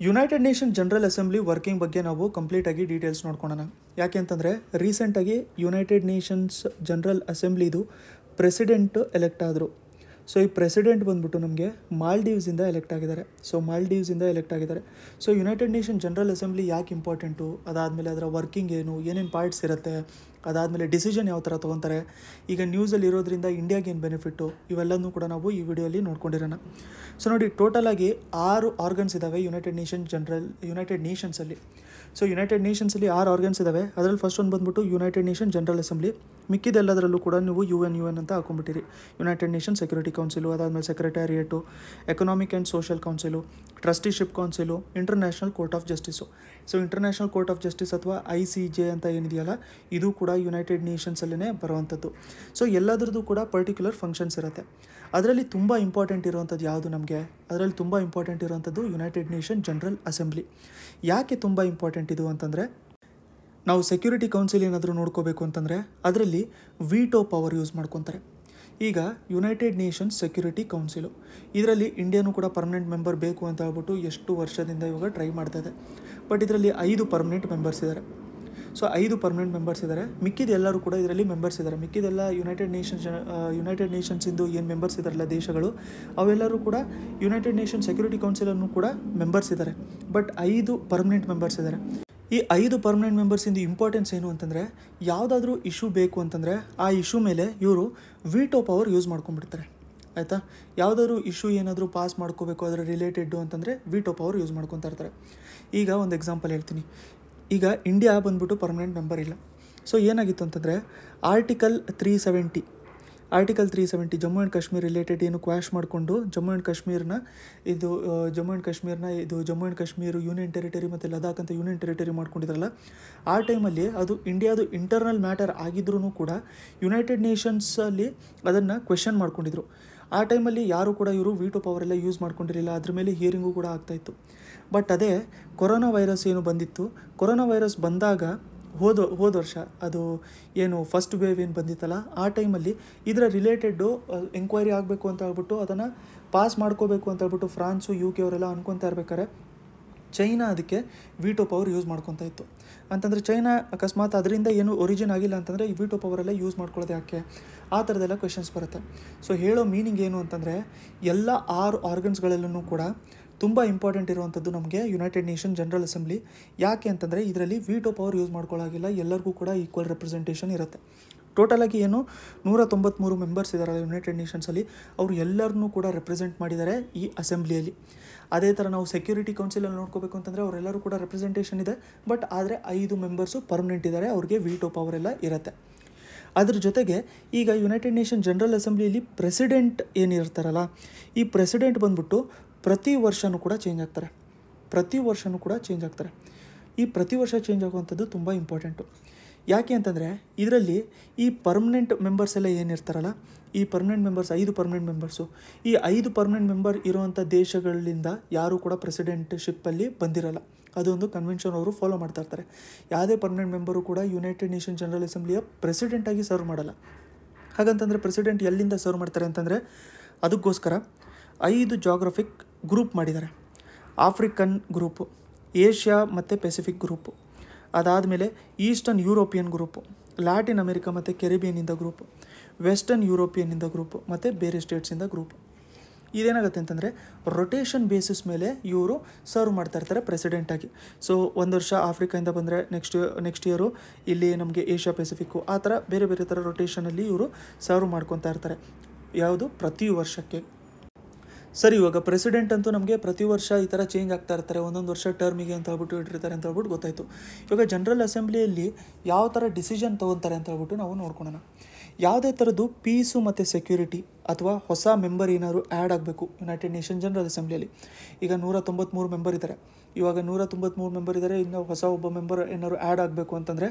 United nation general Assembly working ಬಗ್ಗೆ ನಾವು ಕಂಪ್ಲೀಟಾಗಿ ಡೀಟೇಲ್ಸ್ ನೋಡ್ಕೊಳ್ಳೋಣ. ಯಾಕೆ ಅಂತಂದರೆ ರೀಸೆಂಟಾಗಿ ಯುನೈಟೆಡ್ ನೇಷನ್ಸ್ ಜನರಲ್ ಅಸೆಂಬ್ಲಿದು ಪ್ರೆಸಿಡೆಂಟ್ ಎಲೆಕ್ಟ್ ಆದರು. ಸೊ ಈ ಪ್ರೆಸಿಡೆಂಟ್ ಬಂದ್ಬಿಟ್ಟು ನಮಗೆ ಮಾಲ್ಡೀವ್ಸಿಂದ ಎಲೆಕ್ಟ್ ಆಗಿದ್ದಾರೆ. So United nation general Assembly ಯಾಕೆ ಇಂಪಾರ್ಟೆಂಟು, ಅದಾದಮೇಲೆ ಅದರ ವರ್ಕಿಂಗ್ ಏನು, ಏನೇನು ಪಾರ್ಟ್ಸ್ ಇರುತ್ತೆ, ಅದಾದಮೇಲೆ ಡಿಸಿಷನ್ ಯಾವ ಥರ ತೊಗೊತಾರೆ, ಈಗ ನ್ಯೂಸಲ್ಲಿ ಇರೋದ್ರಿಂದ ಇಂಡಿಯಾಗೆ ಏನು ಬೆನಿಫಿಟ್ಟು, ಇವೆಲ್ಲನೂ ಕೂಡ ನಾವು ಈ ವಿಡಿಯೋಲಿ ನೋಡ್ಕೊಂಡಿರೋಣ. ಸೊ ನೋಡಿ, ಟೋಟಲಾಗಿ 6 ಆರ್ಗನ್ಸ್ ಇದ್ದಾವೆ ಯುನೈಟೆಡ್ ನೇಷನ್ಸಲ್ಲಿ. ಸೊ ಯುನೈಟೆಡ್ ನೇಷನ್ಸಲ್ಲಿ 6 ಆರ್ಗನ್ಸ್ ಇದ್ದಾವೆ. ಅದರಲ್ಲಿ ಫಸ್ಟ್ ಒಂದು ಬಂದ್ಬಿಟ್ಟು ಯುನೈಟೆಡ್ ನೇಷನ್ ಜನರಲ್ ಅಸೆಂಬ್ಲಿ. ಮಿಕ್ಕಿದೆಲ್ಲದರಲ್ಲೂ ಕೂಡ ನೀವು ಯು ಎನ್ ಅಂತ ಹಾಕೊಂಡ್ಬಿಟ್ಟಿರಿ. ಯುನೈಟೆಡ್ ನೇಷನ್ ಸೆಕ್ಯೂರಿಟಿ ಕೌನ್ಸಿಲು, ಅದಾದಮೇಲೆ secretariat, economic and social council, trusteeship council, international court of justice. So international court of justice ಅಥವಾ ICJ ಅಂತ ಏನಿದೆಯಲ್ಲ, ಇದು ಕೂಡ ಯುನೈಟೆಡ್ ನೇಷನ್ಸಲ್ಲೇ ಬರುವಂಥದ್ದು. ಸೊ ಎಲ್ಲದರದ್ದು ಕೂಡ ಪರ್ಟಿಕ್ಯುಲರ್ ಫಂಕ್ಷನ್ಸ್ ಇರುತ್ತೆ. ಅದರಲ್ಲಿ ತುಂಬ ಇಂಪಾರ್ಟೆಂಟ್ ಇರುವಂಥದ್ದು ಯಾವುದು ನಮಗೆ? ಅದರಲ್ಲಿ ತುಂಬ ಇಂಪಾರ್ಟೆಂಟ್ ಇರುವಂಥದ್ದು ಯುನೈಟೆಡ್ ನೇಷನ್ ಜನರಲ್ ಅಸೆಂಬ್ಲಿ. ಯಾಕೆ ತುಂಬ ಇಂಪಾರ್ಟೆಂಟ್ ಇದು ಅಂತಂದರೆ, ನಾವು ಸೆಕ್ಯೂರಿಟಿ ಕೌನ್ಸಿಲ್ ಏನಾದರೂ ನೋಡ್ಕೋಬೇಕು ಅಂತಂದರೆ ಅದರಲ್ಲಿ ವೀಟೋ ಪವರ್ ಯೂಸ್ ಮಾಡ್ಕೊತಾರೆ. ಈಗ ಯುನೈಟೆಡ್ ನೇಷನ್ಸ್ ಸೆಕ್ಯೂರಿಟಿ ಕೌನ್ಸಿಲು, ಇದರಲ್ಲಿ ಇಂಡಿಯಾನೂ ಕೂಡ ಪರ್ಮನೆಂಟ್ ಮೆಂಬರ್ ಬೇಕು ಅಂತ ಹೇಳ್ಬಿಟ್ಟು ಎಷ್ಟು ವರ್ಷದಿಂದ ಇವಾಗ ಟ್ರೈ ಮಾಡ್ತಾ ಇದೆ. ಬಟ್ ಇದರಲ್ಲಿ 5 ಪರ್ಮನೆಂಟ್ ಮೆಂಬರ್ಸ್ ಇದ್ದಾರೆ. ಸೊ 5 ಪರ್ಮನೆಂಟ್ ಮೆಂಬರ್ಸ್ ಇದ್ದಾರೆ. ಮಿಕ್ಕಿದ ಎಲ್ಲರೂ ಕೂಡ ಇದರಲ್ಲಿ ಮೆಂಬರ್ಸ್ ಇದ್ದಾರೆ. ಮಿಕ್ಕಿದೆಲ್ಲ ಯುನೈಟೆಡ್ ನೇಷನ್ಸಿಂದು ಏನು ಮೆಂಬರ್ಸ್ ಇದ್ದಾರಲ್ಲ ದೇಶಗಳು, ಅವೆಲ್ಲರೂ ಕೂಡ ಯುನೈಟೆಡ್ ನೇಷನ್ ಸೆಕ್ಯೂರಿಟಿ ಕೌನ್ಸಿಲನ್ನು ಕೂಡ ಮೆಂಬರ್ಸ್ ಇದ್ದಾರೆ. ಬಟ್ 5 ಪರ್ಮನೆಂಟ್ ಮೆಂಬರ್ಸ್ ಇದ್ದಾರೆ. ಈ 5 ಪರ್ಮನೆಂಟ್ ಮೆಂಬರ್ಸಿಂದು ಇಂಪಾರ್ಟೆನ್ಸ್ ಏನು ಅಂತಂದರೆ, ಯಾವುದಾದ್ರೂ ಇಶ್ಯೂ ಬೇಕು ಅಂತಂದರೆ ಆ ಇಶ್ಯೂ ಮೇಲೆ ಇವರು ವೀಟೋ ಪವರ್ ಯೂಸ್ ಮಾಡ್ಕೊಂಡ್ಬಿಡ್ತಾರೆ. ಆಯಿತಾ? ಯಾವುದಾದ್ರೂ ಇಶ್ಯೂ ಏನಾದರೂ ಪಾಸ್ ಮಾಡ್ಕೋಬೇಕು ಅದರ ರಿಲೇಟೆಡ್ಡು ಅಂತಂದರೆ ವೀಟೋ ಪವರ್ ಯೂಸ್ ಮಾಡ್ಕೊತಾ ಇರ್ತಾರೆ. ಈಗ ಒಂದು ಎಕ್ಸಾಂಪಲ್ ಹೇಳ್ತೀನಿ. ಈಗ ಇಂಡಿಯಾ ಬಂದ್ಬಿಟ್ಟು ಪರ್ಮನೆಂಟ್ ಮೆಂಬರ್ ಇಲ್ಲ. ಸೊ ಏನಾಗಿತ್ತು ಅಂತಂದರೆ article 370 Jammu and Kashmir related ಏನು ಕ್ವಾಶ್ ಮಾಡಿಕೊಂಡು Jammu and Kashmir union territory ಮತ್ತು ಲದಾಖ್ ಅಂತ ಯೂನಿಯನ್ ಟೆರಿಟರಿ ಮಾಡ್ಕೊಂಡಿದ್ರಲ್ಲ, ಆ ಟೈಮಲ್ಲಿ ಅದು ಇಂಡಿಯಾದು ಇಂಟರ್ನಲ್ ಮ್ಯಾಟರ್ ಆಗಿದ್ರೂ ಕೂಡ ಯುನೈಟೆಡ್ ನೇಷನ್ಸಲ್ಲಿ ಅದನ್ನು ಕ್ವೆಶನ್ ಮಾಡ್ಕೊಂಡಿದ್ರು. ಆ ಟೈಮಲ್ಲಿ ಯಾರೂ ಕೂಡ ಇವರು ವೀಟೋ ಪವರೆಲ್ಲ ಯೂಸ್ ಮಾಡ್ಕೊಂಡಿರಲಿಲ್ಲ. ಅದ್ರ ಮೇಲೆ ಹಿಯರಿಂಗು ಕೂಡ ಆಗ್ತಾಯಿತ್ತು. ಬಟ್ ಅದೇ ಕೊರೋನಾ ವೈರಸ್ ಏನು ಬಂದಿತ್ತು, ಕೊರೋನಾ ವೈರಸ್ ಬಂದಾಗ ಹೋದ ವರ್ಷ ಅದು ಏನು ಫಸ್ಟ್ ವೇವ್ ಏನು ಬಂದಿತ್ತಲ್ಲ, ಆ ಟೈಮಲ್ಲಿ ಇದರ ರಿಲೇಟೆಡ್ಡು ಎಂಕ್ವೈರಿ ಆಗಬೇಕು ಅಂತ ಹೇಳ್ಬಿಟ್ಟು ಅದನ್ನು ಪಾಸ್ ಮಾಡ್ಕೋಬೇಕು ಅಂತ ಹೇಳ್ಬಿಟ್ಟು ಫ್ರಾನ್ಸು UK ಅವರೆಲ್ಲ ಅನ್ಕೊತಾ ಇರ್ಬೇಕಾರೆ ಚೈನಾ ಅದಕ್ಕೆ ವೀಟೋ ಪವರ್ ಯೂಸ್ ಮಾಡ್ಕೊತಾ ಇತ್ತು. ಅಂತಂದರೆ ಚೈನಾ ಅಕಸ್ಮಾತ್ ಅದರಿಂದ ಏನು ಒರಿಜಿನ್ ಆಗಿಲ್ಲ ಅಂತಂದರೆ ಈ ವೀಟೋ ಪವರೆಲ್ಲ ಯೂಸ್ ಮಾಡ್ಕೊಳ್ಳೋದು ಯಾಕೆ, ಆ ಥರದ್ದೆಲ್ಲ ಕ್ವೆಶನ್ಸ್ ಬರುತ್ತೆ. ಸೊ ಹೇಳೋ ಮೀನಿಂಗ್ ಏನು ಅಂತಂದರೆ, ಎಲ್ಲ 6 ಆರ್ಗನ್ಸ್ಗಳಲ್ಲೂ ಕೂಡ ತುಂಬ ಇಂಪಾರ್ಟೆಂಟ್ ಇರುವಂಥದ್ದು ನಮಗೆ ಯುನೈಟೆಡ್ ನೇಷನ್ ಜನರಲ್ ಅಸೆಂಬ್ಲಿ. ಯಾಕೆ ಅಂತಂದರೆ ಇದರಲ್ಲಿ ವೀಟೋ ಪವರ್ ಯೂಸ್ ಮಾಡ್ಕೊಳ್ಳೋಗಿಲ್ಲ, ಎಲ್ಲರಿಗೂ ಕೂಡ ಈಕ್ವಲ್ ರೆಪ್ರೆಸೆಂಟೇಷನ್ ಇರುತ್ತೆ. ಟೋಟಲಾಗಿ ಏನು 193 ಮೆಂಬರ್ಸ್ ಇದ್ದಾರೆ ಯುನೈಟೆಡ್ ನೇಷನ್ಸಲ್ಲಿ, ಅವರು ಎಲ್ಲರನ್ನೂ ಕೂಡ ರೆಪ್ರೆಸೆಂಟ್ ಮಾಡಿದ್ದಾರೆ ಈ ಅಸೆಂಬ್ಲಿಯಲ್ಲಿ. ಅದೇ ಥರ ನಾವು ಸೆಕ್ಯೂರಿಟಿ ಕೌನ್ಸಿಲಲ್ಲಿ ನೋಡ್ಕೋಬೇಕು ಅಂತಂದರೆ ಅವರೆಲ್ಲರೂ ಕೂಡ ರೆಪ್ರೆಸೆಂಟೇಷನ್ ಇದೆ. ಬಟ್ ಆದರೆ 5 ಮೆಂಬರ್ಸು ಪರ್ಮನೆಂಟ್ ಇದ್ದಾರೆ, ಅವ್ರಿಗೆ ವೀಟೋ ಪವರ್ ಎಲ್ಲ ಇರುತ್ತೆ. ಅದ್ರ ಜೊತೆಗೆ ಈಗ ಯುನೈಟೆಡ್ ನೇಷನ್ ಜನರಲ್ ಅಸೆಂಬ್ಲಿಯಲ್ಲಿ ಪ್ರೆಸಿಡೆಂಟ್ ಏನಿರ್ತಾರಲ್ಲ, ಈ ಪ್ರೆಸಿಡೆಂಟ್ ಬಂದ್ಬಿಟ್ಟು ಪ್ರತಿ ವರ್ಷವೂ ಕೂಡ ಚೇಂಜ್ ಆಗ್ತಾರೆ. ಈ ಪ್ರತಿ ವರ್ಷ ಚೇಂಜ್ ಆಗುವಂಥದ್ದು ತುಂಬ ಇಂಪಾರ್ಟೆಂಟು. ಯಾಕೆ ಅಂತಂದರೆ ಇದರಲ್ಲಿ ಈ ಪರ್ಮನೆಂಟ್ ಮೆಂಬರ್ಸ್ ಎಲ್ಲ ಏನಿರ್ತಾರಲ್ಲ, ಈ ಪರ್ಮನೆಂಟ್ ಮೆಂಬರ್ಸ್ 5 ಪರ್ಮನೆಂಟ್ ಮೆಂಬರ್ಸು, ಈ 5 ಪರ್ಮನೆಂಟ್ ಮೆಂಬರ್ ಇರುವಂಥ ದೇಶಗಳಿಂದ ಯಾರೂ ಕೂಡ ಪ್ರೆಸಿಡೆಂಟ್ಶಿಪ್ಪಲ್ಲಿ ಬಂದಿರಲ್ಲ. ಅದೊಂದು ಕನ್ವೆನ್ಷನ್ ಅವರು ಫಾಲೋ ಮಾಡ್ತಾ ಇರ್ತಾರೆ. ಯಾವುದೇ ಪರ್ಮನೆಂಟ್ ಮೆಂಬರು ಕೂಡ ಯುನೈಟೆಡ್ ನೇಷನ್ ಜನರಲ್ ಅಸೆಂಬ್ಲಿಯ ಪ್ರೆಸಿಡೆಂಟಾಗಿ ಸರ್ವ್ ಮಾಡಲ್ಲ. ಹಾಗಂತಂದರೆ ಪ್ರೆಸಿಡೆಂಟ್ ಎಲ್ಲಿಂದ ಸರ್ವ್ ಮಾಡ್ತಾರೆ ಅಂತಂದರೆ, ಅದಕ್ಕೋಸ್ಕರ 5 ಜಾಗ್ರಫಿಕ್ ಗ್ರೂಪ್ ಮಾಡಿದ್ದಾರೆ. ಆಫ್ರಿಕನ್ ಗ್ರೂಪು, ಏಷ್ಯಾ ಮತ್ತು ಪೆಸಿಫಿಕ್ ಗ್ರೂಪು, ಅದಾದಮೇಲೆ eastern European group, Latin America ಮತ್ತು ಕೆರಿಬಿಯನ್ನಿಂದ ಗ್ರೂಪು, ವೆಸ್ಟರ್ನ್ ಯುರೋಪಿಯನ್ನಿಂದ ಗ್ರೂಪು ಮತ್ತು ಬೇರೆ ಸ್ಟೇಟ್ಸಿಂದ ಗ್ರೂಪು. ಇದೇನಾಗುತ್ತೆ ಅಂತಂದರೆ ರೊಟೇಷನ್ ಬೇಸಿಸ್ ಮೇಲೆ ಇವರು ಸರ್ವ್ ಮಾಡ್ತಾ ಇರ್ತಾರೆ ಪ್ರೆಸಿಡೆಂಟಾಗಿ. ಸೊ ಒಂದು ವರ್ಷ ಆಫ್ರಿಕಾಯಿಂದ ಬಂದರೆ ನೆಕ್ಸ್ಟ್ ಇಯರು ಇಲ್ಲಿ ನಮಗೆ ಏಷ್ಯಾ ಪೆಸಿಫಿಕ್ಕು, ಆ ಥರ ಬೇರೆ ಬೇರೆ ಥರ ರೊಟೇಷನಲ್ಲಿ ಇವರು ಸರ್ವ್ ಮಾಡ್ಕೊತಾ ಇರ್ತಾರೆ. ಯಾವುದು? ಪ್ರತಿ ವರ್ಷಕ್ಕೆ. ಸರಿ, ಇವಾಗ ಪ್ರೆಸಿಡೆಂಟ್ ಅಂತೂ ನಮಗೆ ಪ್ರತಿ ವರ್ಷ ಈ ಥರ ಚೇಂಜ್ ಆಗ್ತಾ ಇರ್ತಾರೆ, ಒಂದೊಂದು ವರ್ಷ ಟರ್ಮಿಗೆ ಅಂತ ಹೇಳ್ಬಿಟ್ಟು ಇಟ್ಟಿರ್ತಾರೆ ಅಂತ ಹೇಳ್ಬಿಟ್ಟು ಗೊತ್ತಾಯಿತು. ಇವಾಗ ಜನರಲ್ ಅಸೆಂಬ್ಲಿಯಲ್ಲಿ ಯಾವ ಥರ ಡಿಸಿಷನ್ ತೊಗೊತಾರೆ ಅಂತ ಹೇಳ್ಬಿಟ್ಟು ನಾವು ನೋಡ್ಕೊಳ್ಳೋಣ. ಯಾವುದೇ ಥರದ್ದು ಪೀಸು ಮತ್ತು ಸೆಕ್ಯೂರಿಟಿ ಅಥವಾ ಹೊಸ ಮೆಂಬರ್ ಏನಾದ್ರು ಆ್ಯಡ್ ಆಗಬೇಕು ಯುನೈಟೆಡ್ ನೇಷನ್ ಜನರಲ್ ಅಸೆಂಬ್ಲಿಯಲ್ಲಿ. ಈಗ 193 ಮೆಂಬರ್ ಇದ್ದಾರೆ. ಇವಾಗ 193 ಮೆಂಬರ್ ಇದ್ದಾರೆ, ಇನ್ನು ಹೊಸ ಒಬ್ಬ ಮೆಂಬರ್ ಏನಾದ್ರು ಆ್ಯಡ್ ಆಗಬೇಕು ಅಂತಂದರೆ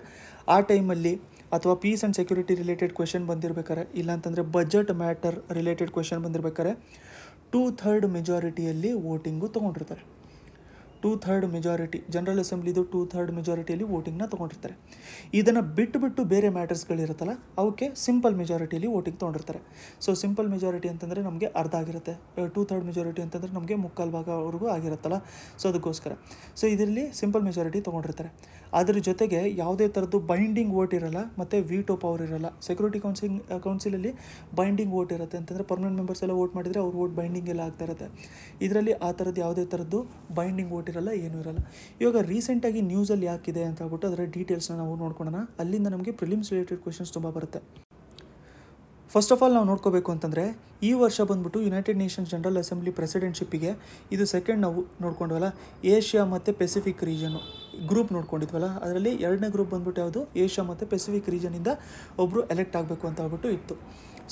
ಆ ಟೈಮಲ್ಲಿ ಅಥವಾ peace and security related question ಬಂದಿರಬೇಕಾರೆ, ಇಲ್ಲಾಂತಂದರೆ ಬಜೆಟ್ ಮ್ಯಾಟರ್ ರಿಲೇಟೆಡ್ ಕ್ವೆಶನ್ ಬಂದಿರಬೇಕಾರೆ 2/3 ಮೆಜಾರಿಟಿಯಲ್ಲಿ ವೋಟಿಂಗು ತೊಗೊಂಡಿರ್ತಾರೆ. ಮೆಜಾರಿಟಿ, ಜನರಲ್ ಅಸೆಂಬ್ಲಿದು 2/3 ಮೆಜಾರಿಟಿಯಲ್ಲಿ ವೋಟಿಂಗ್ನ ತೊಗೊಂಡಿರ್ತಾರೆ. ಇದನ್ನು ಬಿಟ್ಟು ಬೇರೆ ಮ್ಯಾಟರ್ಸ್ಗಳಿರುತ್ತಲ್ಲ ಅವಕ್ಕೆ ಸಿಂಪಲ್ ಮೆಜಾರಿಟಿಯಲ್ಲಿ ವೋಟಿಂಗ್ ತೊಗೊಂಡಿರ್ತಾರೆ. ಸೊ ಸಿಂಪಲ್ ಮೆಜಾರಿಟಿ ಅಂತಂದರೆ ನಮಗೆ ಅರ್ಧ ಆಗಿರುತ್ತೆ, 2/3 ಮೆಜಾರಿಟಿ ಅಂತಂದರೆ ನಮಗೆ ಮುಕ್ಕಾಲು ಭಾಗವರೆಗೂ ಆಗಿರುತ್ತಲ್ಲ. ಸೊ ಅದಕ್ಕೋಸ್ಕರ ಸೊ ಇದರಲ್ಲಿ ಸಿಂಪಲ್ ಮೆಜಾರಿಟಿ ತೊಗೊಂಡಿರ್ತಾರೆ. ಅದ್ರ ಜೊತೆಗೆ ಯಾವುದೇ ಥರದ್ದು ಬೈಂಡಿಂಗ್ ವೋಟ್ ಇರಲ್ಲ ಮತ್ತು ವೀಟೋ ಪವರ್ ಇರಲ್ಲ. ಸೆಕ್ಯೂರಿಟಿ ಕೌನ್ಸಿಲಲ್ಲಿ ಬೈಂಡಿಂಗ್ ವೋಟ್ ಇರುತ್ತೆ, ಅಂತಂದರೆ ಪರ್ಮನೆಂಟ್ ಮೆಂಬರ್ಸ್ ಎಲ್ಲ ವೋಟ್ ಮಾಡಿದರೆ ಅವ್ರ ವೋಟ್ ಬೈಂಡಿಂಗ್ ಎಲ್ಲ ಆಗ್ತಾ ಇರುತ್ತೆ. ಇದರಲ್ಲಿ ಆ ಥರದ್ದು ಯಾವುದೇ ಥರದ್ದು ಬೈಂಡಿಂಗ್ ವೋಟ್ ಇರಲ್ಲ, ಏನೂ ಇರಲ್ಲ. ಇವಾಗ ರೀಸೆಂಟಾಗಿ ನ್ಯೂಸಲ್ಲಿ ಯಾಕಿದೆ ಅಂತ ಹೇಳ್ಬಿಟ್ಟು ಅದರ ಡೀಟೇಲ್ಸ್ನ ನಾವು ನೋಡ್ಕೊಳ್ಳೋಣ. ಅಲ್ಲಿಂದ ನಮಗೆ ಪ್ರಿಲಿಮ್ಸ್ ರಿಲೇಟೆಡ್ ಕ್ವೆಶನ್ಸ್ ತುಂಬ ಬರುತ್ತೆ. ಫಸ್ಟ್ ಆಫ್ ಆಲ್ ನಾವು ನೋಡ್ಕೋಬೇಕು ಅಂತಂದರೆ ಈ ವರ್ಷ ಬಂದ್ಬಿಟ್ಟು ಯುನೈಟೆಡ್ ನೇಷನ್ಸ್ ಜನರಲ್ ಅಸೆಂಬ್ಲಿ ಪ್ರೆಸಿಡೆಂಟ್ಶಿಪ್ಪಿಗೆ ಇದು ಸೆಕೆಂಡ್ ನಾವು ನೋಡ್ಕೊಂಡ್ವಲ್ಲ, ಏಷ್ಯಾ ಮತ್ತು ಪೆಸಿಫಿಕ್ ರೀಜನ್ನು ಗ್ರೂಪ್ ನೋಡ್ಕೊಂಡಿದ್ವಲ್ಲ, ಅದರಲ್ಲಿ ಎರಡನೇ ಗ್ರೂಪ್ ಬಂದ್ಬಿಟ್ಟು ಯಾವುದು ಏಷ್ಯಾ ಮತ್ತು ಪೆಸಿಫಿಕ್ ರೀಜನಿಂದ ಒಬ್ಬರು ಎಲೆಕ್ಟ್ ಆಗಬೇಕು ಅಂತ ಹೇಳ್ಬಿಟ್ಟು ಇತ್ತು.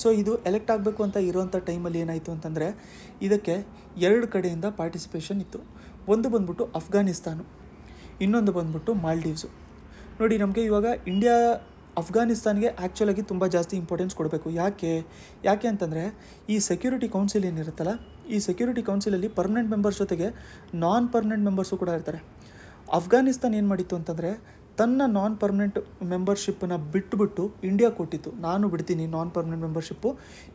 ಸೊ ಇದು ಎಲೆಕ್ಟ್ ಆಗಬೇಕು ಅಂತ ಇರೋವಂಥ ಟೈಮಲ್ಲಿ ಏನಾಯಿತು ಅಂತಂದರೆ ಇದಕ್ಕೆ 2 ಕಡೆಯಿಂದ ಪಾರ್ಟಿಸಿಪೇಷನ್ ಇತ್ತು. ಒಂದು ಬಂದ್ಬಿಟ್ಟು ಅಫ್ಘಾನಿಸ್ತಾನು, ಇನ್ನೊಂದು ಬಂದ್ಬಿಟ್ಟು ಮಾಲ್ಡೀವ್ಸು. ನೋಡಿ, ನಮಗೆ ಇವಾಗ ಇಂಡಿಯಾ ಅಫ್ಘಾನಿಸ್ತಾನ್ಗೆ ಆ್ಯಕ್ಚುಲಾಗಿ ತುಂಬ ಜಾಸ್ತಿ ಇಂಪಾರ್ಟೆನ್ಸ್ ಕೊಡಬೇಕು. ಯಾಕೆ ಅಂತಂದರೆ ಈ ಸೆಕ್ಯೂರಿಟಿ ಕೌನ್ಸಿಲ್ ಏನಿರುತ್ತಲ್ಲ, ಈ ಸೆಕ್ಯೂರಿಟಿ ಕೌನ್ಸಿಲಲ್ಲಿ ಪರ್ಮನೆಂಟ್ ಮೆಂಬರ್ಸ್ ಜೊತೆಗೆ ನಾನ್ ಪರ್ಮನೆಂಟ್ ಮೆಂಬರ್ಸು ಕೂಡ ಇರ್ತಾರೆ. ಅಫ್ಘಾನಿಸ್ತಾನ್ ಏನು ಮಾಡಿತ್ತು ಅಂತಂದರೆ ತನ್ನ ನಾನ್ ಪರ್ಮನೆಂಟ್ ಮೆಂಬರ್ಶಿಪ್ಪನ್ನು ಬಿಟ್ಟುಬಿಟ್ಟು ಇಂಡಿಯಾ ಕೊಟ್ಟಿತ್ತು, ನಾನು ಬಿಡ್ತೀನಿ ನಾನ್ ಪರ್ಮನೆಂಟ್ ಮೆಂಬರ್ಶಿಪ್ಪು,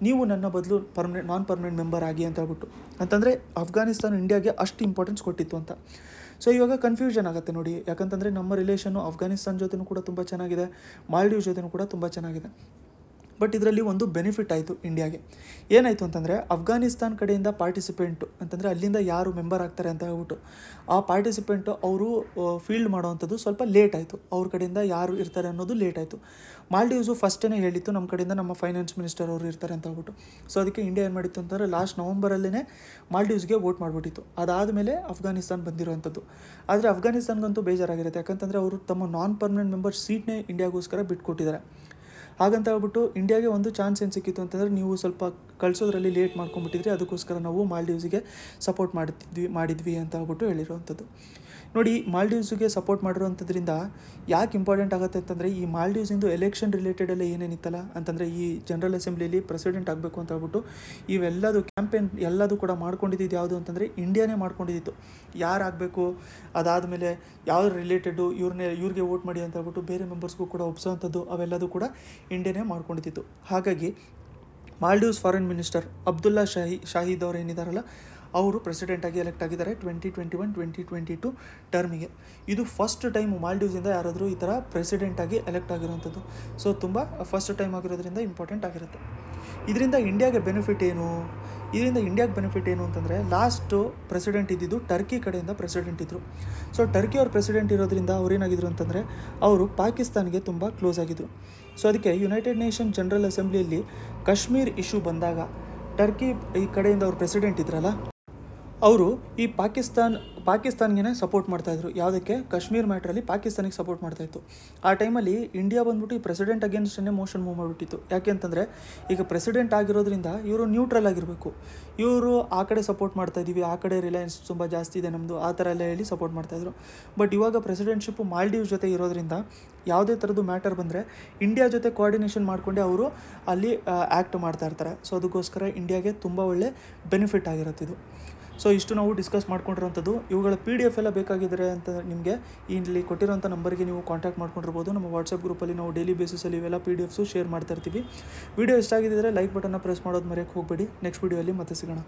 ನೀವು ನನ್ನ ಬದಲು ನಾನ್ ಪರ್ಮನೆಂಟ್ ಮೆಂಬರ್ ಆಗಿ ಅಂತ ಹೇಳ್ಬಿಟ್ಟು. ಅಂತಂದರೆ ಅಫ್ಘಾನಿಸ್ತಾನ ಇಂಡಿಯಾಗೆ ಅಷ್ಟು ಇಂಪಾರ್ಟೆನ್ಸ್ ಕೊಟ್ಟಿತ್ತು ಅಂತ. ಸೊ ಇವಾಗ ಕನ್ಫ್ಯೂಷನ್ ಆಗುತ್ತೆ ನೋಡಿ, ಯಾಕಂತಂದರೆ ನಮ್ಮ ರಿಲೇಷನ್ನು ಅಫ್ಘಾನಿಸ್ತಾನ ಜೊತೆನೂ ಕೂಡ ತುಂಬ ಚೆನ್ನಾಗಿದೆ, ಮಾಲ್ಡೀವ್ಸ್ ಜೊತೆನೂ ಕೂಡ ತುಂಬ ಚೆನ್ನಾಗಿದೆ. ಬಟ್ ಇದರಲ್ಲಿ ಒಂದು ಬೆನಿಫಿಟ್ ಆಯಿತು ಇಂಡಿಯಾಗೆ. ಏನಾಯಿತು ಅಂತಂದರೆ ಅಫ್ಘಾನಿಸ್ತಾನ್ ಕಡೆಯಿಂದ ಪಾರ್ಟಿಸಿಪೆಂಟು ಅಂತಂದರೆ ಅಲ್ಲಿಂದ ಯಾರು ಮೆಂಬರ್ ಆಗ್ತಾರೆ ಅಂತ ಹೇಳ್ಬಿಟ್ಟು ಆ ಪಾರ್ಟಿಸಿಪೆಂಟು ಅವರು ಫೀಲ್ಡ್ ಮಾಡೋವಂಥದ್ದು ಸ್ವಲ್ಪ ಲೇಟ್ ಆಯಿತು. ಅವ್ರ ಕಡೆಯಿಂದ ಯಾರು ಇರ್ತಾರೆ ಅನ್ನೋದು ಲೇಟ್ ಆಯಿತು. ಮಾಲ್ಡೀವ್ಸು ಫಸ್ಟೇ ಹೇಳಿತ್ತು ನಮ್ಮ ಕಡೆಯಿಂದ ನಮ್ಮ ಫೈನಾನ್ಸ್ ಮಿನಿಸ್ಟರ್ ಅವರು ಇರ್ತಾರೆ ಅಂತ ಹೇಳ್ಬಿಟ್ಟು. ಸೊ ಅದಕ್ಕೆ ಇಂಡಿಯಾ ಏನು ಮಾಡಿತ್ತು ಅಂತಂದರೆ ಲಾಸ್ಟ್ ನವಂಬರಲ್ಲೇ ಮಾಲ್ಡೀವ್ಸ್ಗೆ ವೋಟ್ ಮಾಡಿಬಿಟ್ಟಿತ್ತು. ಅದಾದಮೇಲೆ ಅಫ್ಘಾನಿಸ್ತಾನ್ ಬಂದಿರುವಂಥದ್ದು. ಆದರೆ ಅಫ್ಘಾನಿಸ್ತಾನ್ಗಂತೂ ಬೇಜಾರಾಗಿರುತ್ತೆ, ಯಾಕಂತಂದರೆ ಅವರು ತಮ್ಮ ನಾನ್ ಪರ್ಮನೆಂಟ್ ಮೆಂಬರ್ ಸೀಟ್ನೇ ಇಂಡಿಯಾಗೋಸ್ಕರ ಬಿಟ್ಕೊಟ್ಟಿದ್ದಾರೆ. ಹಾಗಂತ ಹೇಳ್ಬಿಟ್ಟು ಇಂಡಿಯಾಗೆ ಒಂದು ಚಾನ್ಸ್ ಏನು ಸಿಕ್ಕಿತ್ತು ಅಂತಂದರೆ ನೀವು ಸ್ವಲ್ಪ ಕಳಿಸೋದ್ರಲ್ಲಿ ಲೇಟ್ ಮಾಡ್ಕೊಂಡ್ಬಿಟ್ಟಿದ್ರಿ, ಅದಕ್ಕೋಸ್ಕರ ನಾವು ಮಾಲ್ಡೀವ್ಸಿಗೆ ಸಪೋರ್ಟ್ ಮಾಡಿದ್ವಿ ಅಂತ ಹೇಳ್ಬಿಟ್ಟು ಹೇಳಿರುವಂಥದ್ದು. ನೋಡಿ, ಮಾಲ್ಡೀವ್ಸ್ಗೆ ಸಪೋರ್ಟ್ ಮಾಡಿರೋವಂಥದ್ರಿಂದ ಯಾಕೆ ಇಂಪಾರ್ಟೆಂಟ್ ಆಗುತ್ತೆ ಅಂತಂದರೆ ಈ ಮಾಲ್ಡೀವ್ಸಿಂದು ಎಲೆಕ್ಷನ್ ರಿಲೇಟೆಡೆಲ್ಲ ಏನೇನಿತ್ತಲ್ಲ ಅಂತಂದರೆ ಈ ಜನರಲ್ ಅಸೆಂಬ್ಲಿಯಲ್ಲಿ ಪ್ರೆಸಿಡೆಂಟ್ ಆಗಬೇಕು ಅಂತ ಹೇಳ್ಬಿಟ್ಟು ಇವೆಲ್ಲದು ಕ್ಯಾಂಪೇನ್ ಎಲ್ಲದೂ ಕೂಡ ಮಾಡ್ಕೊಂಡಿದ್ದು ಯಾವುದು ಅಂತಂದರೆ ಇಂಡಿಯಾನೇ ಮಾಡ್ಕೊಂಡಿದ್ದು. ಯಾರು ಆಗಬೇಕು, ಅದಾದಮೇಲೆ ಯಾವ್ದು ರಿಲೇಟೆಡು ಇವ್ರಿಗೆ ವೋಟ್ ಮಾಡಿ ಅಂತ ಹೇಳ್ಬಿಟ್ಟು ಬೇರೆ ಮೆಂಬರ್ಸ್ಗೂ ಕೂಡ ಒಪ್ಸೋವಂಥದ್ದು ಅವೆಲ್ಲದೂ ಕೂಡ ಇಂಡಿಯಾನೇ ಮಾಡ್ಕೊಂಡಿದ್ದು. ಹಾಗಾಗಿ ಮಾಲ್ಡೀವ್ಸ್ ಫಾರಿನ್ ಮಿನಿಸ್ಟರ್ ಅಬ್ದುಲ್ಲಾ ಶಾಹೀದ್ ಅವರು ಏನಿದಾರಲ್ಲ ಅವರು ಪ್ರೆಸಿಡೆಂಟಾಗಿ ಎಲೆಕ್ಟ್ ಆಗಿದ್ದಾರೆ 2021-2022 ಟರ್ಮಿಗೆ. ಇದು ಫಸ್ಟ್ ಟೈಮ್ ಮಾಲ್ಡೀವ್ಸಿಂದ ಯಾರಾದರೂ ಈ ಥರ ಪ್ರೆಸಿಡೆಂಟಾಗಿ ಎಲೆಕ್ಟ್ ಆಗಿರೋವಂಥದ್ದು. ಸೊ ತುಂಬ ಫಸ್ಟ್ ಟೈಮ್ ಆಗಿರೋದ್ರಿಂದ ಇಂಪಾರ್ಟೆಂಟ್ ಆಗಿರುತ್ತೆ. ಇದರಿಂದ ಇಂಡಿಯಾಗೆ ಬೆನಿಫಿಟ್ ಏನು? ಅಂತಂದರೆ ಲಾಸ್ಟು ಪ್ರೆಸಿಡೆಂಟ್ ಇದ್ದಿದ್ದು ಟರ್ಕಿ ಕಡೆಯಿಂದ ಪ್ರೆಸಿಡೆಂಟ್ ಇದ್ದರು. ಸೊ ಟರ್ಕಿ ಅವ್ರ ಪ್ರೆಸಿಡೆಂಟ್ ಇರೋದ್ರಿಂದ ಅವ್ರೇನಾಗಿದ್ರು ಅಂತಂದರೆ ಅವರು ಪಾಕಿಸ್ತಾನ್ಗೆ ತುಂಬ ಕ್ಲೋಸ್ ಆಗಿದ್ದರು. ಸೊ ಅದಕ್ಕೆ ಯುನೈಟೆಡ್ ನೇಷನ್ ಜನರಲ್ ಅಸೆಂಬ್ಲಿಯಲ್ಲಿ ಕಾಶ್ಮೀರ್ ಇಶ್ಯೂ ಬಂದಾಗ ಟರ್ಕಿ ಈ ಕಡೆಯಿಂದ ಅವ್ರ ಪ್ರೆಸಿಡೆಂಟ್ ಇದ್ರಲ್ಲ ಅವರು ಈ ಪಾಕಿಸ್ತಾನ್ಗೆ ಸಪೋರ್ಟ್ ಮಾಡ್ತಾಯಿದ್ರು. ಯಾವುದಕ್ಕೆ? ಕಾಶ್ಮೀರ್ ಮ್ಯಾಟ್ರಲ್ಲಿ ಪಾಕಿಸ್ತಾನಿಗೆ ಸಪೋರ್ಟ್ ಮಾಡ್ತಾಯಿತ್ತು. ಆ ಟೈಮಲ್ಲಿ ಇಂಡಿಯಾ ಬಂದ್ಬಿಟ್ಟು ಈ ಪ್ರೆಸಿಡೆಂಟ್ ಅಗೇನ್ಸ್ಟೇ ಮೋಷನ್ ಮೂವ್ ಮಾಡಿಬಿಟ್ಟಿತ್ತು. ಯಾಕೆ ಅಂತಂದರೆ ಈಗ ಪ್ರೆಸಿಡೆಂಟ್ ಆಗಿರೋದ್ರಿಂದ ಇವರು ನ್ಯೂಟ್ರಲ್ ಆಗಿರಬೇಕು. ಇವರು ಆ ಕಡೆ ಸಪೋರ್ಟ್ ಮಾಡ್ತಾಯಿದ್ದೀವಿ, ಆ ಕಡೆ ರಿಲಯನ್ಸ್ ತುಂಬ ಜಾಸ್ತಿ ಇದೆ ನಮ್ಮದು, ಆ ಥರ ಎಲ್ಲ ಹೇಳಿ ಸಪೋರ್ಟ್ ಮಾಡ್ತಾಯಿದ್ರು. ಬಟ್ ಇವಾಗ ಪ್ರೆಸಿಡೆಂಟ್ಶಿಪ್ಪು ಮಾಲ್ಡೀವ್ಸ್ ಜೊತೆ ಇರೋದ್ರಿಂದ ಯಾವುದೇ ಥರದ್ದು ಮ್ಯಾಟರ್ ಬಂದರೆ ಇಂಡಿಯಾ ಜೊತೆ ಕೋಆರ್ಡಿನೇಷನ್ ಮಾಡಿಕೊಂಡೆ ಅವರು ಅಲ್ಲಿ ಆ್ಯಕ್ಟ್ ಮಾಡ್ತಾ ಇರ್ತಾರೆ. ಸೊ ಅದಕ್ಕೋಸ್ಕರ ಇಂಡಿಯಾಗೆ ತುಂಬ ಒಳ್ಳೆ ಬೆನಿಫಿಟ್ ಆಗಿರುತ್ತೆ ಇದು. ಸೊ ಇಷ್ಟು ನಾವು ಡಿಸ್ಕಸ್ ಮಾಡ್ಕೊಂಡಿರೋಂಥದ್ದು. ಇವುಗಳ PDF ಎಲ್ಲ ಬೇಕಾಗಿದ್ದರೆ ಅಂತ ನಿಮಗೆ ಇಲ್ಲಿ ಕೊಟ್ಟಿರೋಂಥ ನಂಬರ್ಗೆ ನೀವು ಕಾಂಟ್ಯಾಕ್ಟ್ ಮಾಡ್ಕೊಂಡಿರ್ಬೋದು. ನಮ್ಮ ವಾಟ್ಸಪ್ ಗ್ರೂಪಲ್ಲಿ ನಾವು ಡೈಲಿ ಬೇಸಿಸಲ್ಲಿ ಇವೆಲ್ಲ PDFs ಶೇರ್ ಮಾಡ್ತಾ ಇರ್ತೀವಿ. ವಿಡಿಯೋ ಇಷ್ಟ ಆಗಿದ್ದರೆ ಲೈಕ್ ಬಟನ್ನ ಪ್ರೆಸ್ ಮಾಡೋದು ಮರೆಯೋಕ್ಕೆ ಹೋಗಬೇಡಿ. ನೆಕ್ಸ್ಟ್ ವಿಡಿಯೋಲ್ಲಿ ಮತ್ತೆ ಸಿಗೋಣ.